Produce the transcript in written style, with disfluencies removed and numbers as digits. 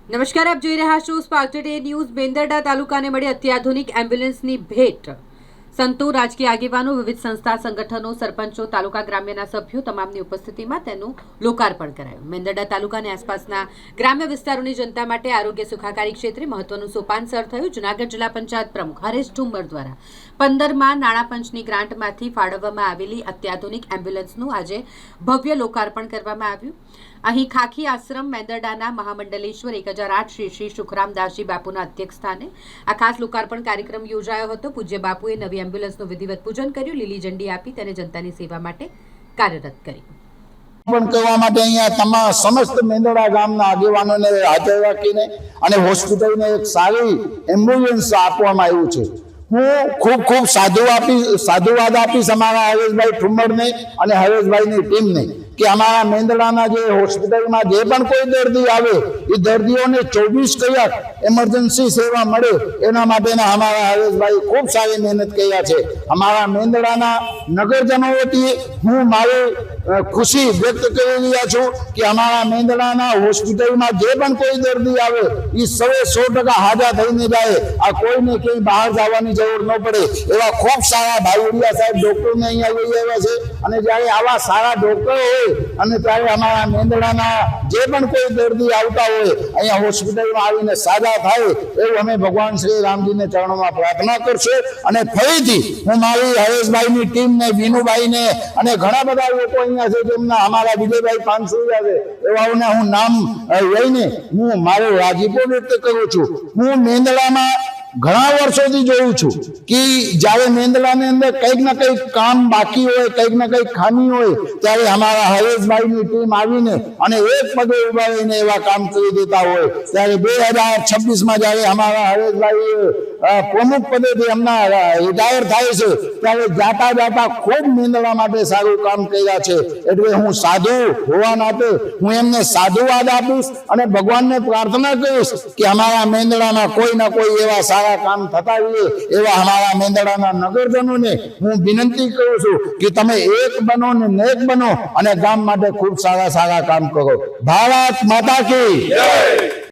નમસ્કાર, આપ જોઈ રહ્યા છો સ્પાર્ક ટુડે ન્યૂઝ। મેંદરડા તાલુકાને મળી અત્યાધુનિક એમ્બ્યુલન્સની ભેટ। સંતો, રાજકીય આગેવાનો, વિવિધ સંસ્થા સંગઠનો, સરપંચો, તાલુકા ગ્રામ્યના સભ્યો તમામની ઉપસ્થિતિમાં તેનું લોકાર્પણ કરાયું। મેંદરડા તાલુકા અને આસપાસના ગ્રામ્ય વિસ્તારોની જનતા માટે આરોગ્ય સુખાકારી ક્ષેત્રે મહત્વનું સોપાન સર થયું। જૂનાગઢ જિલ્લા પંચાયત પ્રમુખ હરેશ ઠુમ્મર દ્વારા 15માં નાણાં પંચની ગ્રાન્ટમાંથી ફાળવવામાં આવેલી અત્યાધુનિક એમ્બ્યુલન્સનું આજે ભવ્ય લોકાર્પણ કરવામાં આવ્યું। અહીં ખાખી આશ્રમ મેંદરડાના મહામંડલેશ્વર 1008 શ્રી શ્રી સુખરામદાસજી બાપુના અધ્યક્ષ સ્થાને આ ખાસ લોકાર્પણ કાર્યક્રમ યોજાયો હતો। પૂજ્ય બાપુએ નવી એમ્બ્યુલન્સનું વિધિવત પૂજન કર્યું, લીલી ઝંડી આપી તેને જનતાની સેવા માટે કાર્યરત કરી। પણ કરવા માટે અહીંયા તમામ સમસ્ત મેંદરડા ગામના આગેવાનોને હાજર રાખીને અને હોસ્પિટલને એક સારી એમ્બ્યુલન્સ આપવામાં આવ્યું છે। હું ખૂબ ખૂબ સાધુવાદ આપીશ અમારા હરેશભાઈ ઠુમ્મરને અને હરેશભાઈની ટીમને કે અમારા મેંદરડાના જે હોસ્પિટલમાં જે પણ કોઈ દર્દી આવે એ દર્દીઓને 24 કલાક એમરજન્સી સેવા મળે એના માટેના અમારા હરેશભાઈ ખૂબ સારી મહેનત કર્યા છે। અમારા મેંદરડાના નગરજનો વતી હું મારી ખુશી વ્યક્ત કરી રહ્યા છું કે અમારા મેંદરડાના હોસ્પિટલમાં જે પણ કોઈ દર્દી આવે એ 100% હાજર થઈને જાય। આ કોઈને ક્યાંય બહાર જવાની જરૂર ન પડે એવા ખૂબ સારા ભાઈડિયા સાહેબ ડોક્ટરને અહીંયા લઈ આવ્યા છે। અને જ્યારે આવા સારા ડોક્ટર હોય અને ત્યારે અમારા મેંદરડાના જે પણ કોઈ દર્દી આવતા હોય અહીંયા હોસ્પિટલમાં આવીને સાજા થાય એવું અમે ભગવાન શ્રી રામજીને ચરણોમાં પ્રાર્થના કરશું। અને ફરીથી હું મારી હરેશભાઈની ટીમને, વિનુભાઈને અને ઘણા બધા લોકો અહીંયા છે જેમના અમારા વિજયભાઈ પાનસુરિયા છે એવાઓને હું નામ લઈને હું મારો રાજીપો વ્યક્ત કરું છું। હું મેંદરડામાં ઘણા વર્ષોથી જોઉં છું કે જ્યારે મેંદરડાની અંદર કંઈક ના કંઈક કામ બાકી હોય, કંઈક ના કંઈક ખામી હોય ત્યારે અમારા હરેશભાઈની ટીમ આવીને અને એક પગે ઉભા રહીને એવા કામ કરી દેતા હોય। ત્યારે 2026માં જ્યારે અમારા હરેશભાઈ પ્રમુખ પદેથી એમના રિટાયર થાય છે ત્યારે જાતા ખૂબ મેંદરડા માટે સારું કામ કર્યા છે। એટલે હું સાધુ હોવા નાતે હું એમને સાધુવાદ આપીશ અને ભગવાનને પ્રાર્થના કરીશ કે અમારા મેંદરડાના કોઈ ના કોઈ એવા સારા કામ થતા રહીએ એવા અમારા મેંદરડાના નગરજનોને હું વિનંતી કરું છું કે તમે એક બનો ને નેક બનો અને ગામ માટે ખૂબ સારા કામ કરો। ભારત માતા કી જય।